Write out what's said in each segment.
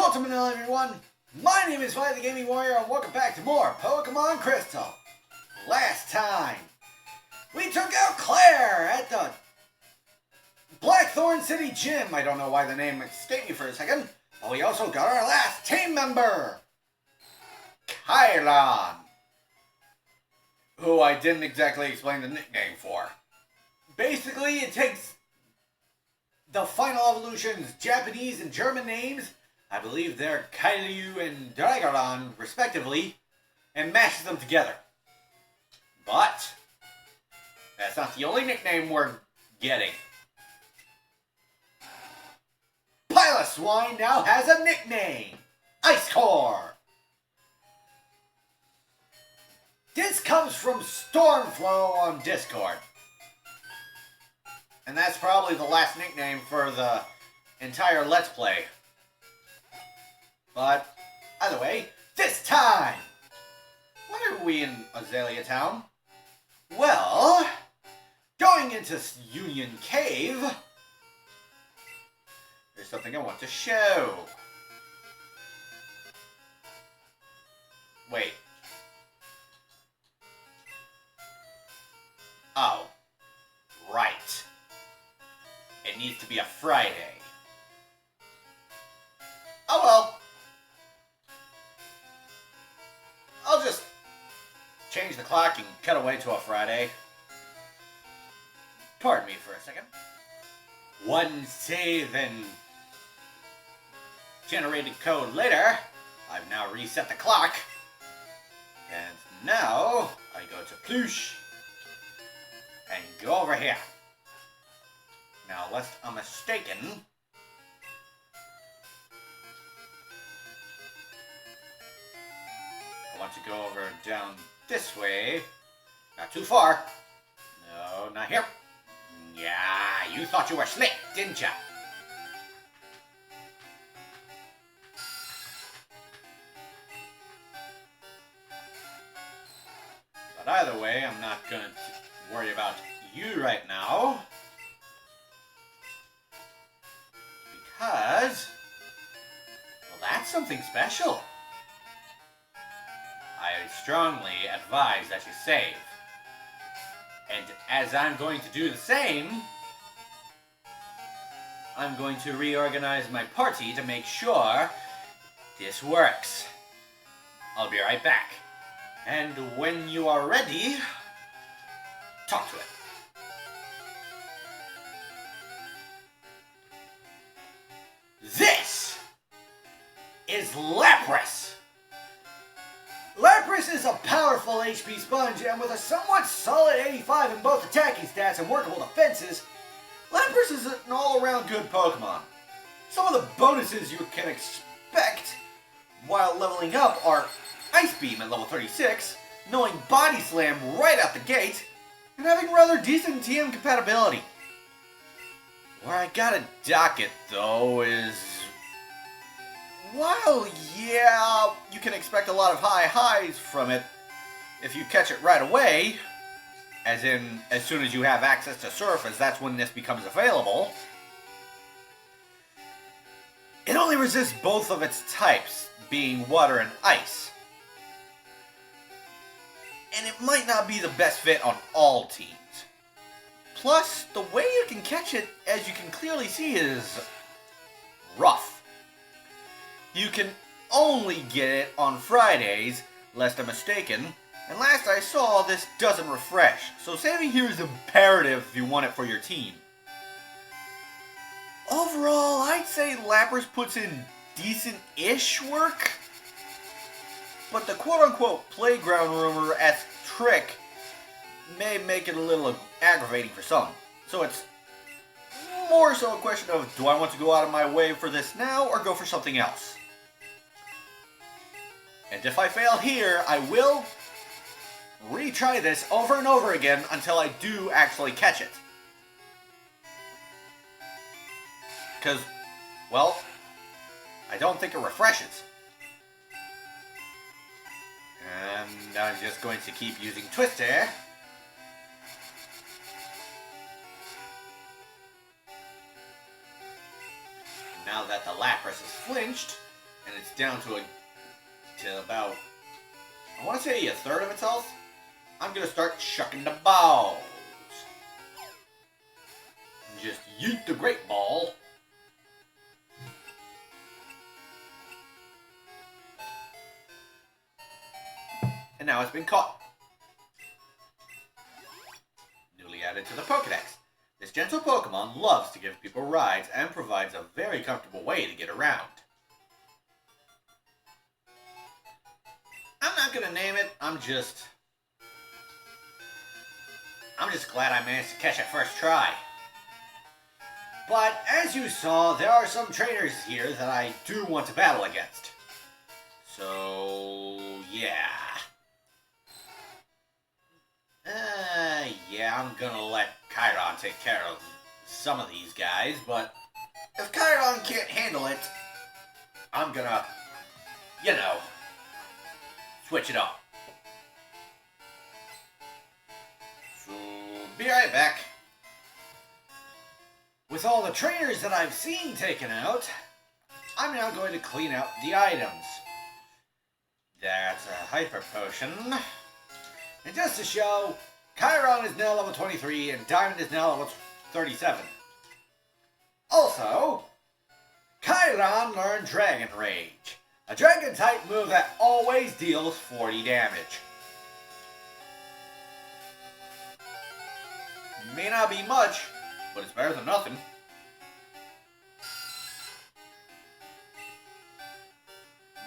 Ultimate everyone, my name is Violet the Gaming Warrior and welcome back to more Pokemon Crystal. Last time, we took out Claire at the Blackthorn City Gym. I don't know why the name escaped me for a second, but we also got our last team member, Kyron, who I didn't exactly explain the nickname for. Basically, it takes the final evolution's Japanese and German names, I believe they're Kailu and Dragaron, respectively, and mashes them together. But that's not the only nickname we're getting. Piloswine now has a nickname, Ice Core. This comes from Stormflow on Discord. And that's probably the last nickname for the entire Let's Play. But, either way, this time! Why are we in Azalea Town? Well, going into Union Cave, there's something I want to show. Wait. Oh. Right. It needs to be a Friday. Oh well. I'll just change the clock and cut away to a Friday. Pardon me for a second. One save and generated code later, I've now reset the clock. And now, I go to Ploosh and go over here. Now, lest I'm mistaken, I want to go over down this way. Not too far. No, not here. Yeah, you thought you were slick, didn't ya? But either way, I'm not going to worry about you right now. Because, well, that's something special. I strongly advise that you save. And as I'm going to do the same, I'm going to reorganize my party to make sure this works. I'll be right back. And when you are ready, talk to it. This is Lapras. Lapras is a powerful HP sponge, and with a somewhat solid 85 in both attacking stats and workable defenses, Lapras is an all-around good Pokemon. Some of the bonuses you can expect while leveling up are Ice Beam at level 36, knowing Body Slam right out the gate, and having rather decent TM compatibility. Where I gotta dock it, though, is... while, yeah, you can expect a lot of high highs from it if you catch it right away, as in, as soon as you have access to Surface, that's when this becomes available, it only resists both of its types, being water and ice. And it might not be the best fit on all teams. Plus, the way you can catch it, as you can clearly see, is rough. You can only get it on Fridays, lest I'm mistaken, and last I saw, this doesn't refresh, so saving here is imperative if you want it for your team. Overall, I'd say Lapras puts in decent-ish work, but the quote-unquote playground rumor-esque trick may make it a little aggravating for some. So it's more so a question of, do I want to go out of my way for this now, or go for something else? And if I fail here, I will retry this over and over again until I do actually catch it. Because, well, I don't think it refreshes. And I'm just going to keep using Twister. Now that the Lapras is flinched, and it's down to about, I want to say a third of its health, I'm going to start chucking the balls. Just yeet the great ball. And now it's been caught. Newly added to the Pokedex. This gentle Pokemon loves to give people rides and provides a very comfortable way to get around. I'm not gonna name it, I'm just glad I managed to catch it first try. But as you saw, there are some trainers here that I do want to battle against. So, yeah. Yeah, I'm gonna let Chiron take care of some of these guys, but if Chiron can't handle it, I'm gonna, you know, switch it up. So, be right back. With all the trainers that I've seen taken out, I'm now going to clean out the items. That's a Hyper Potion. And just to show, Chiron is now level 23 and Diamond is now level 37. Also, Chiron learned Dragon Rage, a dragon type move that always deals 40 damage. May not be much, but it's better than nothing.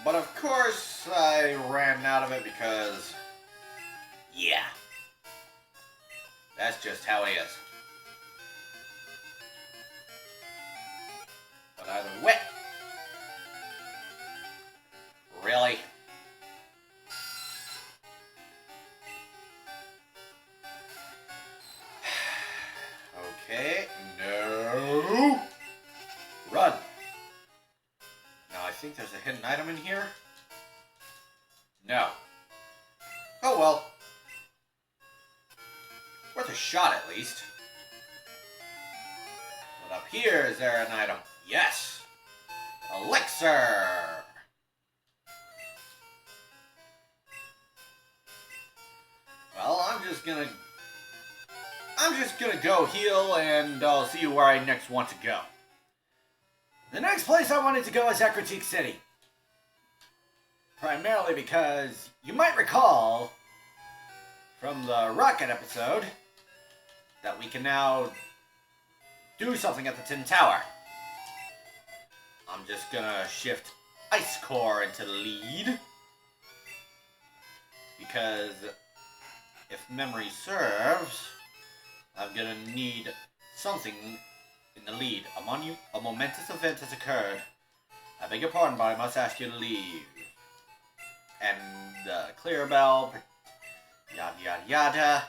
But of course, I ran out of it because, yeah, that's just how it is. But either way, really? Okay, no. Run. Now I think there's a hidden item in here. No. Oh well. Worth a shot at least. But up here, is there an item? Yes! Elixir! Well, I'm just gonna go heal, and I'll see where I next want to go. The next place I wanted to go is Ecruteak City. Primarily because you might recall from the Rocket episode that we can now do something at the Tin Tower. I'm just gonna shift Ice Core into the lead, because if memory serves, I'm gonna need something in the lead. A momentous event has occurred. I beg your pardon, but I must ask you to leave. And clear bell, yada yada yada.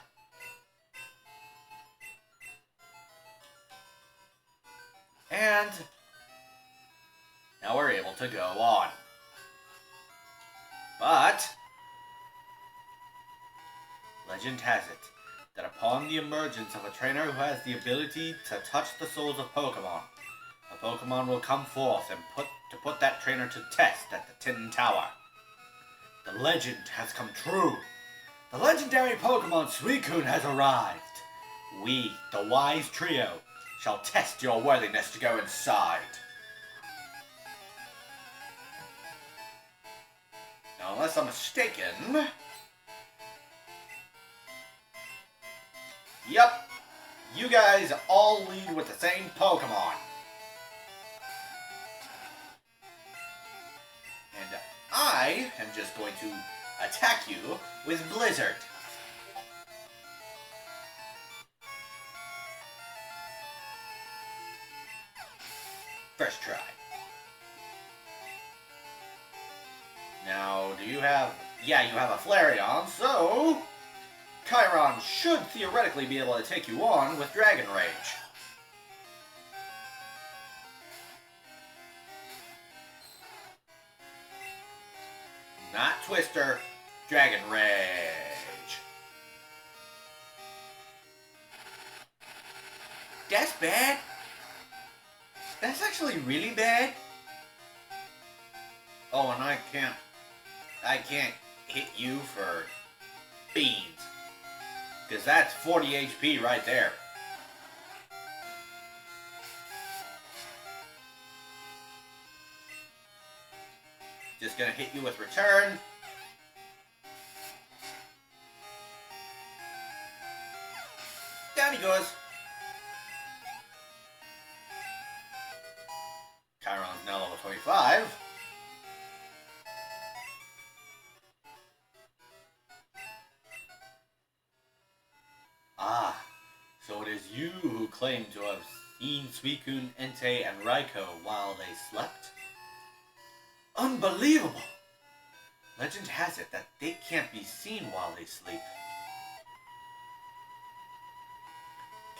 And now we're able to go on. But legend has it that upon the emergence of a trainer who has the ability to touch the souls of Pokemon, a Pokemon will come forth and put that trainer to test at the Tin Tower. The legend has come true. The legendary Pokemon Suicune has arrived. We, the Wise Trio, shall test your worthiness to go inside. Now, unless I'm mistaken, yep, you guys all lead with the same Pokemon. And I am just going to attack you with Blizzard. First try. Now, do you have... Yeah, you have a Flareon, so Chiron should theoretically be able to take you on with Dragon Rage. Not Twister, Dragon Rage. That's bad. That's actually really bad. Oh, and I can't hit you for beans. Because that's 40 HP right there. Just gonna hit you with return. Down he goes. Chiron's now level 25. Ah, so it is you who claim to have seen Suicune, Entei, and Raikou while they slept? Unbelievable! Legend has it that they can't be seen while they sleep.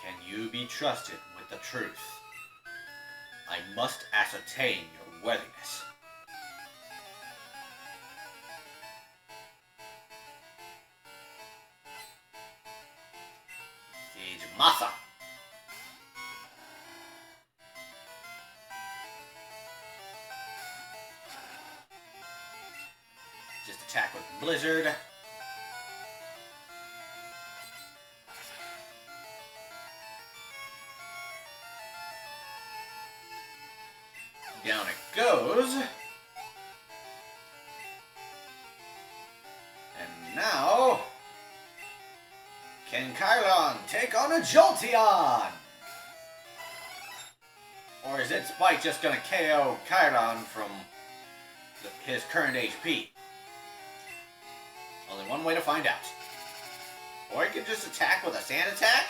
Can you be trusted with the truth? I must ascertain your worthiness. Sage Massa. Just attack with Blizzard. Down it goes. And now, can Chiron take on a Jolteon? Or is its bite just gonna KO Chiron from his current HP? Only one way to find out. Or he can just attack with a sand attack?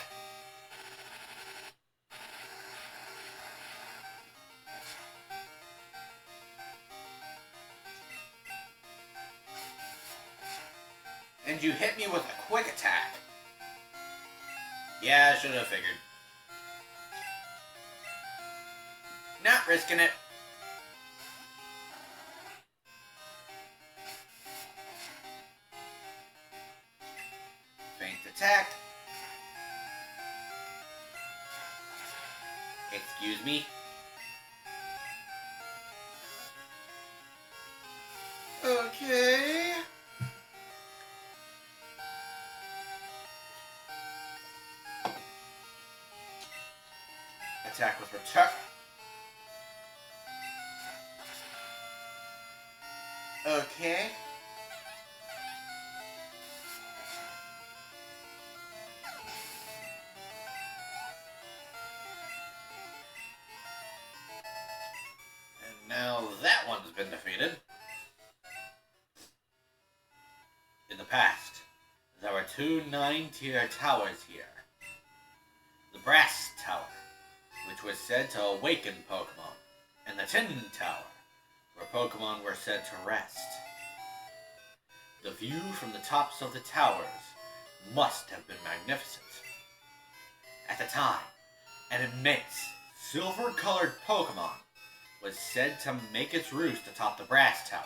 And you hit me with a quick attack. Yeah, I should have figured. Not risking it. Feint attack. Excuse me. Okay. Attack with return. Okay. And now that one's been defeated. In the past, there were two 9-tier towers here. The Brass Tower, which was said to awaken Pokemon, and the Tin Tower, where Pokemon were said to rest. The view from the tops of the towers must have been magnificent. At the time, an immense, silver-colored Pokemon was said to make its roost atop the Brass Tower.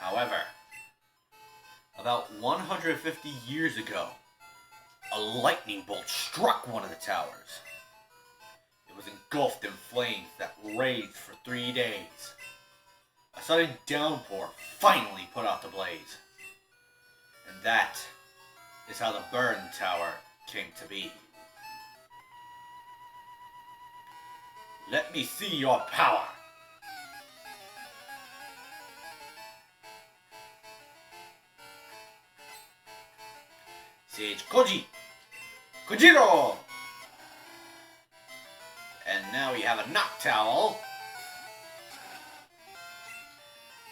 However, about 150 years ago, a lightning bolt struck one of the towers. It was engulfed in flames that raged for 3 days. A sudden downpour finally put out the blaze. And that is how the Burn Tower came to be. Let me see your power. Sage Kojiro! And now we have a Knock Towel.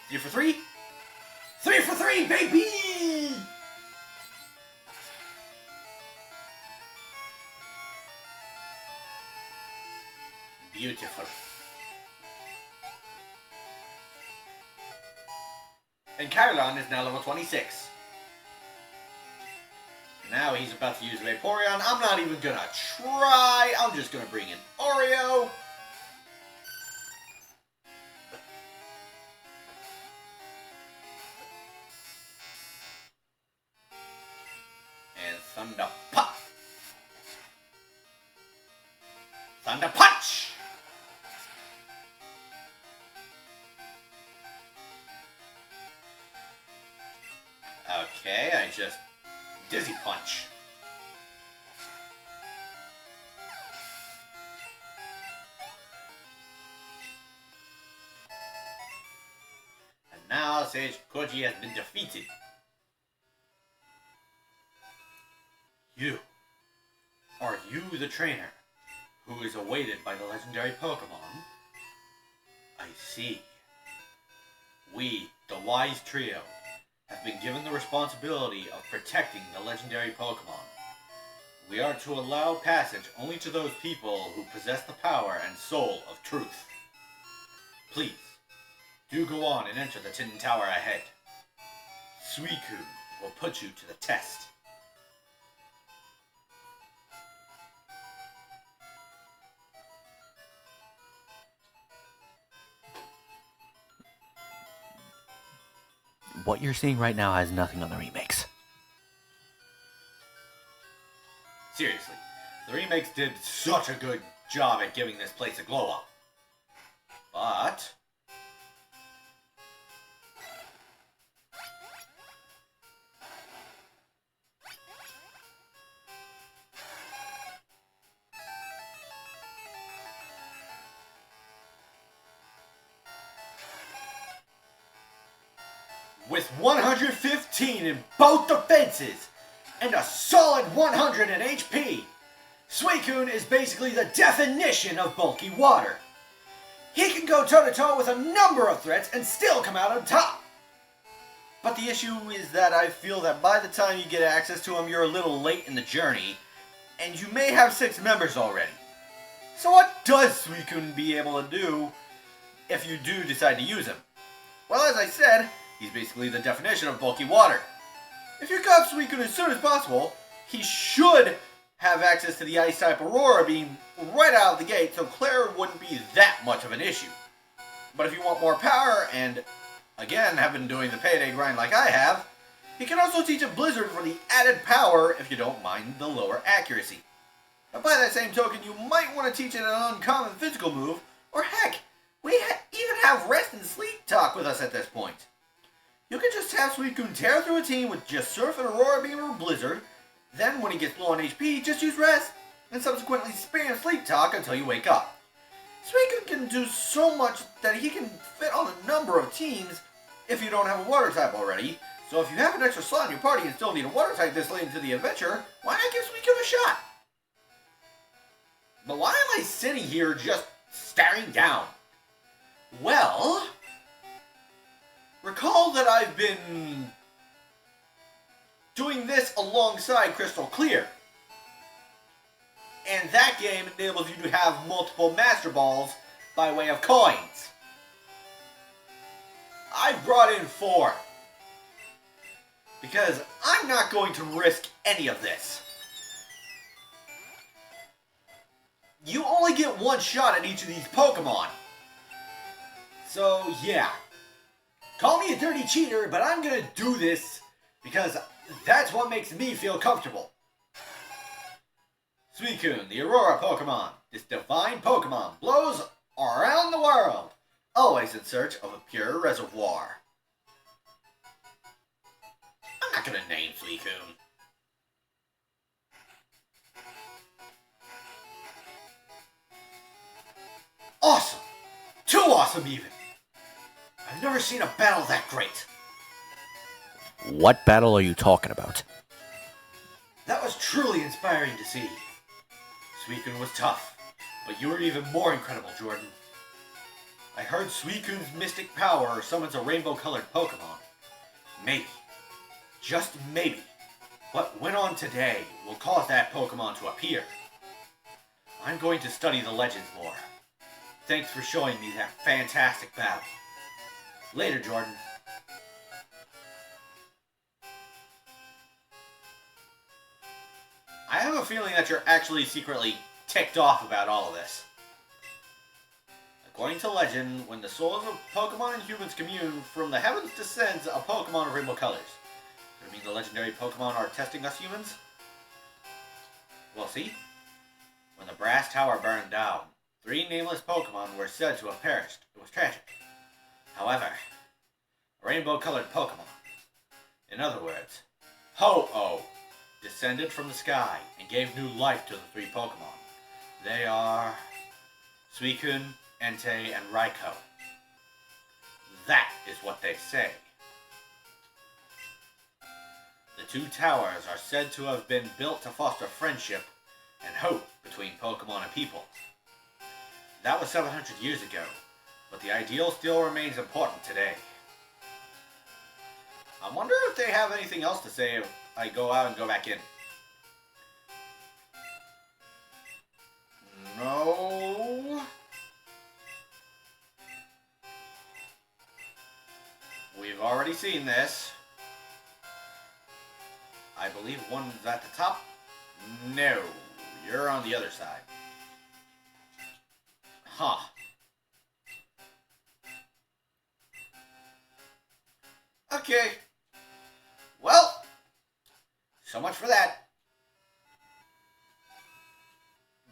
3 for 3? 3 for 3, baby! Beautiful. And Chiron is now level 26. Now he's about to use Vaporeon. I'm not even gonna try. I'm just gonna bring in Oreo. And Thunder Pop. Thunder Punch. Okay, I just Dizzy Punch. And now Sage Koji has been defeated. Are you the trainer who is awaited by the legendary Pokemon? I see. We, the Wise Trio, have been given the responsibility of protecting the legendary Pokemon. We are to allow passage only to those people who possess the power and soul of truth. Please, do go on and enter the Tin Tower ahead. Suicune will put you to the test. What you're seeing right now has nothing on the remakes. Seriously, the remakes did such a good job at giving this place a glow up. But with 115 in both defenses and a solid 100 in HP, Suicune is basically the definition of bulky water. He can go toe-to-toe with a number of threats and still come out on top. But the issue is that I feel that by the time you get access to him, you're a little late in the journey, and you may have 6 members already. So what does Suicune be able to do if you do decide to use him? Well, as I said, he's basically the definition of bulky water. If you caught Suicune as soon as possible, he should have access to the Ice-type Aurora Beam right out of the gate, so Claire wouldn't be that much of an issue. But if you want more power, and again have been doing the payday grind like I have, he can also teach a Blizzard for the added power if you don't mind the lower accuracy. But by that same token, you might want to teach it an uncommon physical move, or heck, we even have Rest and Sleep Talk with us at this point. You can just have Suicune tear through a team with just Surf and Aurora Beam or Blizzard, then when he gets low on HP, just use Rest, and subsequently spam Sleep Talk until you wake up. Suicune can do so much that he can fit on a number of teams if you don't have a water type already, so if you have an extra slot in your party and still need a water type this late into the adventure, why not give Suicune a shot? But why am I sitting here just staring down? Well, recall that I've been doing this alongside Crystal Clear. And that game enables you to have multiple Master Balls by way of coins. I've brought in 4. Because I'm not going to risk any of this. You only get 1 shot at each of these Pokemon. So yeah. Call me a dirty cheater, but I'm gonna do this because that's what makes me feel comfortable. Suicune, the Aurora Pokemon. This divine Pokemon blows around the world, always in search of a pure reservoir. I'm not gonna name Suicune. Awesome! Too awesome even! I've never seen a battle that great. What battle are you talking about? That was truly inspiring to see. Suicune was tough, but you were even more incredible, Jordan. I heard Suicune's mystic power summons a rainbow-colored Pokemon. Maybe, just maybe, what went on today will cause that Pokemon to appear. I'm going to study the legends more. Thanks for showing me that fantastic battle. Later, Jordan. I have a feeling that you're actually secretly ticked off about all of this. According to legend, when the souls of Pokemon and humans commune, from the heavens descends a Pokemon of rainbow colors. Does it mean the legendary Pokemon are testing us humans? Well, see? When the Brass Tower burned down, 3 nameless Pokemon were said to have perished. It was tragic. However, a rainbow-colored Pokemon. In other words, Ho-Oh descended from the sky and gave new life to the three Pokemon. They are Suicune, Entei, and Raikou. That is what they say. The two towers are said to have been built to foster friendship and hope between Pokemon and people. That was 700 years ago, but the ideal still remains important today. I wonder if they have anything else to say if I go out and go back in. No. We've already seen this. I believe one's at the top. No, you're on the other side. Huh. Okay. Well, so much for that.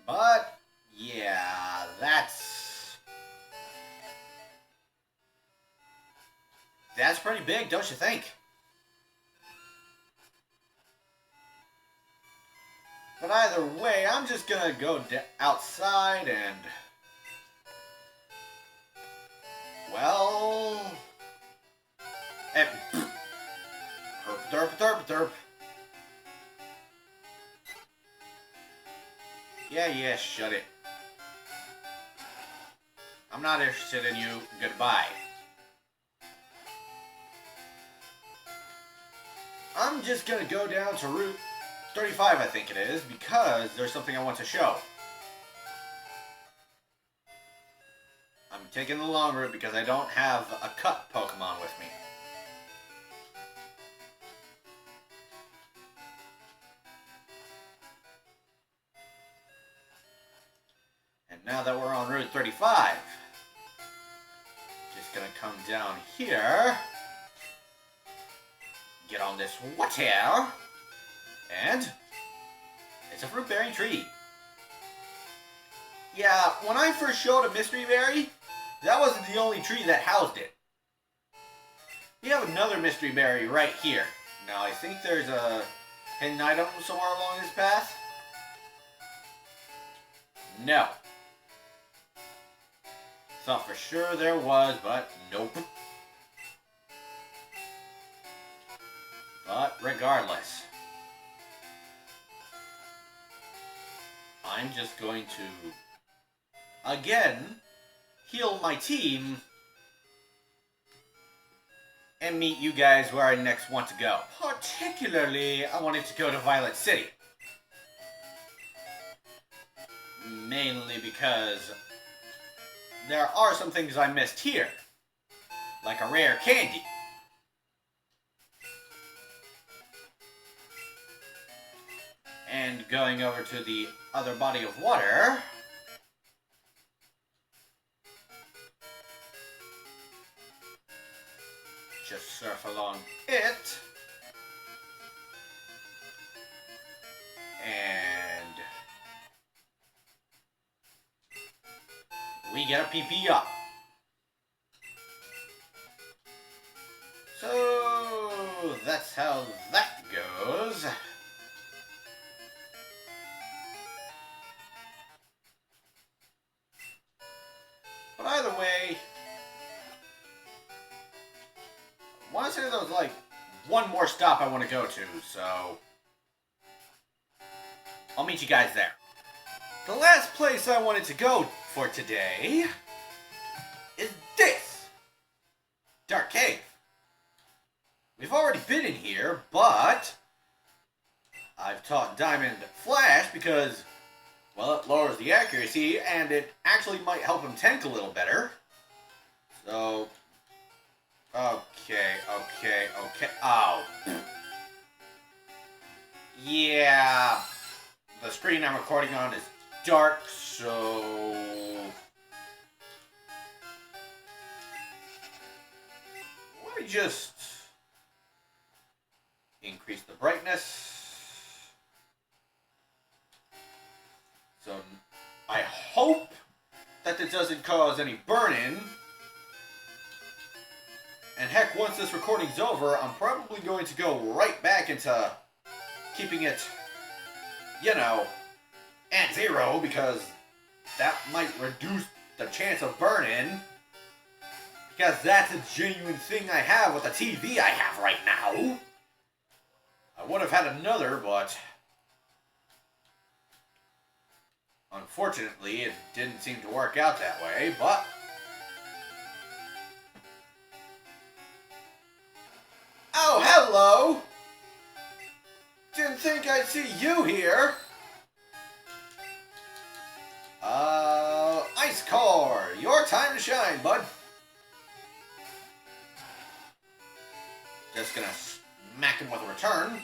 But, yeah, that's pretty big, don't you think? But either way, I'm just gonna go outside and, well, and herp derp derp derp. Yeah, shut it. I'm not interested in you. Goodbye. I'm just gonna go down to Route 35, I think it is, because there's something I want to show. I'm taking the long route because I don't have a cut Pokemon with me. And now that we're on Route 35, just gonna come down here, get on this water, and it's a fruit-bearing tree. Yeah, when I first showed a mystery berry, that wasn't the only tree that housed it. We have another mystery berry right here. Now, I think there's a hidden item somewhere along this path. No. Thought for sure there was, but nope. But regardless, I'm just going to, again, heal my team and meet you guys where I next want to go. Particularly, I wanted to go to Violet City. Mainly because there are some things I missed here, like a rare candy. And going over to the other body of water, just surf along it, and we get a PP up. So that's how that goes. But either way, I want to say there's like one more stop I want to go to, so I'll meet you guys there. The last place I wanted to go for today is this Dark Cave. We've already been in here, but I've taught Diamond Flash because, well, it lowers the accuracy, and it actually might help him tank a little better. So, okay. Oh. Yeah, the screen I'm recording on is dark, so let me just increase the brightness. So I hope that it doesn't cause any burn-in. And heck, once this recording's over, I'm probably going to go right back into keeping it, at 0, because that might reduce the chance of burn-in. Because that's a genuine thing I have with the TV I have right now. I would have had another, but unfortunately it didn't seem to work out that way, but oh, hello! Didn't think I'd see you here. Ice Core, your time to shine, bud. Just gonna smack him with a return.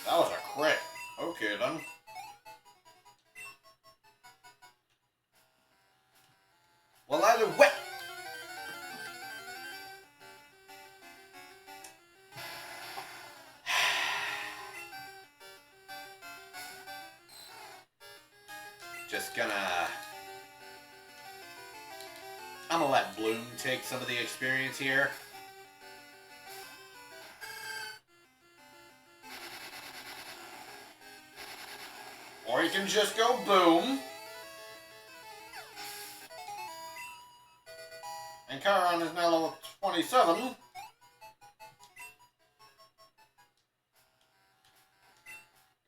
That was a crit. Okay, then. Well, either way. Just gonna... I'm gonna let Bloom take some of the experience here. Or you can just go boom. And Chiron is now level 27.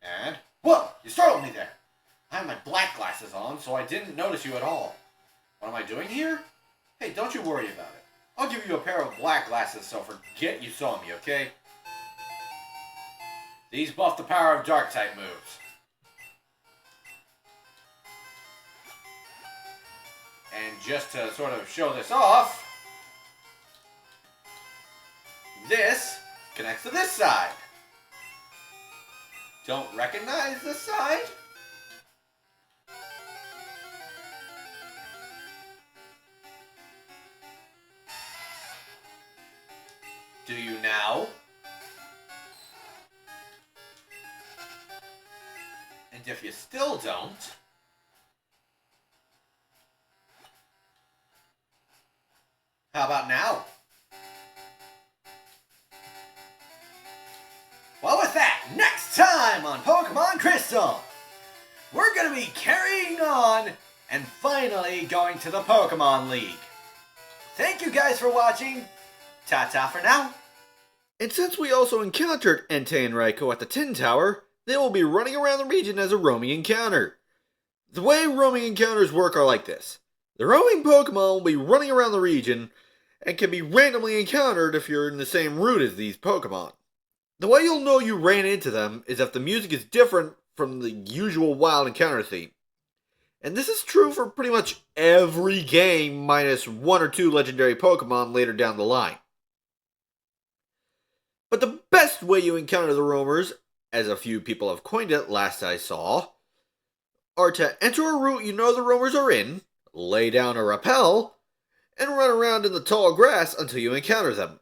And... whoa! You startled me there! I have my black glasses on, so I didn't notice you at all. What am I doing here? Hey, don't you worry about it. I'll give you a pair of black glasses, so forget you saw me, okay? These buff the power of Dark-type moves. And just to sort of show this off, this connects to this side. Don't recognize this side? Do you now? And if you still don't, how about now? Well, with that, next time on Pokemon Crystal, we're going to be carrying on and finally going to the Pokemon League. Thank you guys for watching. Ta-ta for now. And since we also encountered Entei and Raikou at the Tin Tower, they will be running around the region as a roaming encounter. The way roaming encounters work are like this. The roaming Pokemon will be running around the region and can be randomly encountered if you're in the same route as these Pokemon. The way you'll know you ran into them is if the music is different from the usual wild encounter theme. And this is true for pretty much every game minus 1 or 2 legendary Pokemon later down the line. But the best way you encounter the roamers, as a few people have coined it last I saw, are to enter a route you know the roamers are in, lay down a rappel, and run around in the tall grass until you encounter them.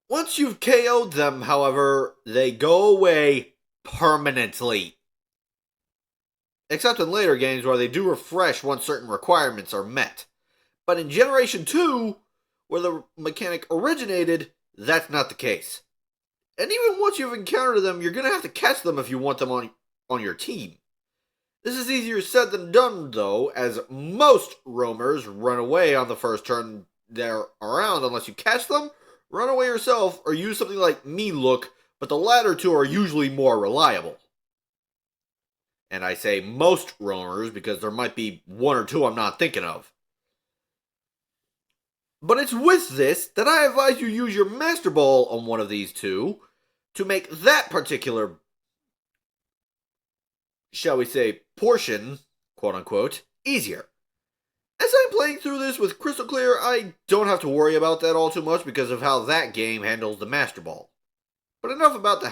Once you've KO'd them, however, they go away permanently. Except in later games where they do refresh once certain requirements are met. But in Generation 2, where the mechanic originated, that's not the case. And even once you've encountered them, you're going to have to catch them if you want them on your team. This is easier said than done, though, as most roamers run away on the first turn they're around unless you catch them, run away yourself, or use something like Me Look, but the latter two are usually more reliable. And I say most roamers because there might be 1 or 2 I'm not thinking of. But it's with this that I advise you use your Master Ball on one of these two to make that particular, shall we say, portion, quote-unquote, easier. As I'm playing through this with Crystal Clear, I don't have to worry about that all too much because of how that game handles the Master Ball. But enough about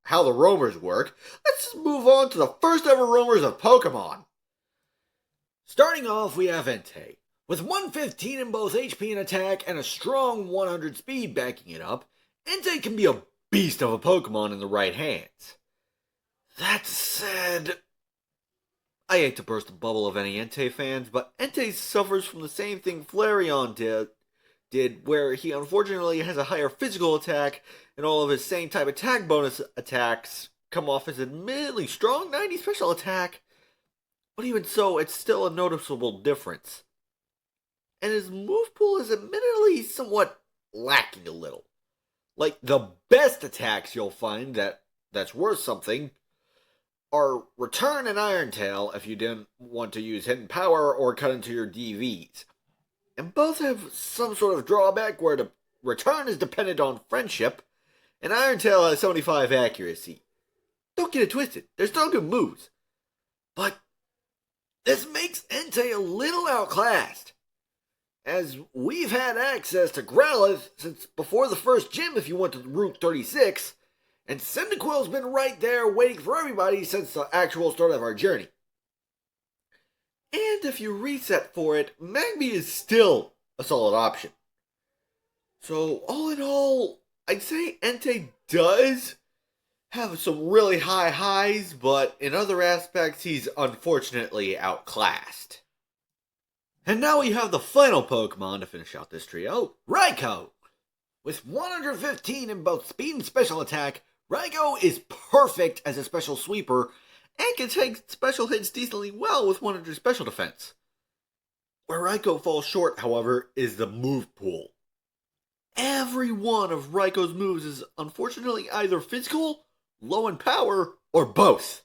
how the roamers work. Let's move on to the first ever roamers of Pokemon. Starting off, we have Entei. With 115 in both HP and attack and a strong 100 speed backing it up, Entei can be a beast of a Pokemon in the right hands. That said, I hate to burst the bubble of any Entei fans, but Entei suffers from the same thing Flareon did, where he unfortunately has a higher physical attack, and all of his same type attack bonus attacks come off as admittedly strong 90 special attack, but even so, it's still a noticeable difference. And his move pool is admittedly somewhat lacking a little. Like, the best attacks you'll find that's worth something are Return and Iron Tail if you didn't want to use Hidden Power or cut into your DVs. And both have some sort of drawback where the Return is dependent on friendship, and Iron Tail has 75 accuracy. Don't get it twisted, they're still good moves. But this makes Entei a little outclassed, as we've had access to Growlithe since before the first gym if you went to Route 36, and Cyndaquil's been right there waiting for everybody since the actual start of our journey. And if you reset for it, Magby is still a solid option. So all in all, I'd say Entei does have some really high highs, but in other aspects he's unfortunately outclassed. And now we have the final Pokemon to finish out this trio, Raikou. With 115 in both speed and special attack, Raikou is perfect as a special sweeper and can take special hits decently well with 100 special defense. Where Raikou falls short, however, is the move pool. Every one of Raikou's moves is unfortunately either physical, low in power, or both.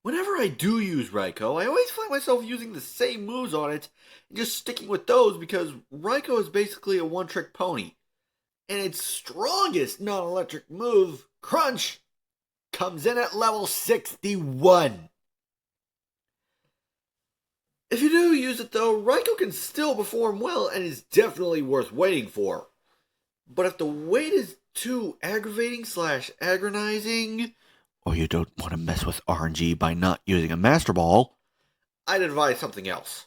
Whenever I do use Raikou, I always find myself using the same moves on it and just sticking with those because Raikou is basically a one-trick pony. And its strongest non-electric move, Crunch, comes in at level 61. If you do use it though, Raikou can still perform well and is definitely worth waiting for. But if the wait is too aggravating / agonizing, Or you don't want to mess with RNG by not using a Master Ball, I'd advise something else.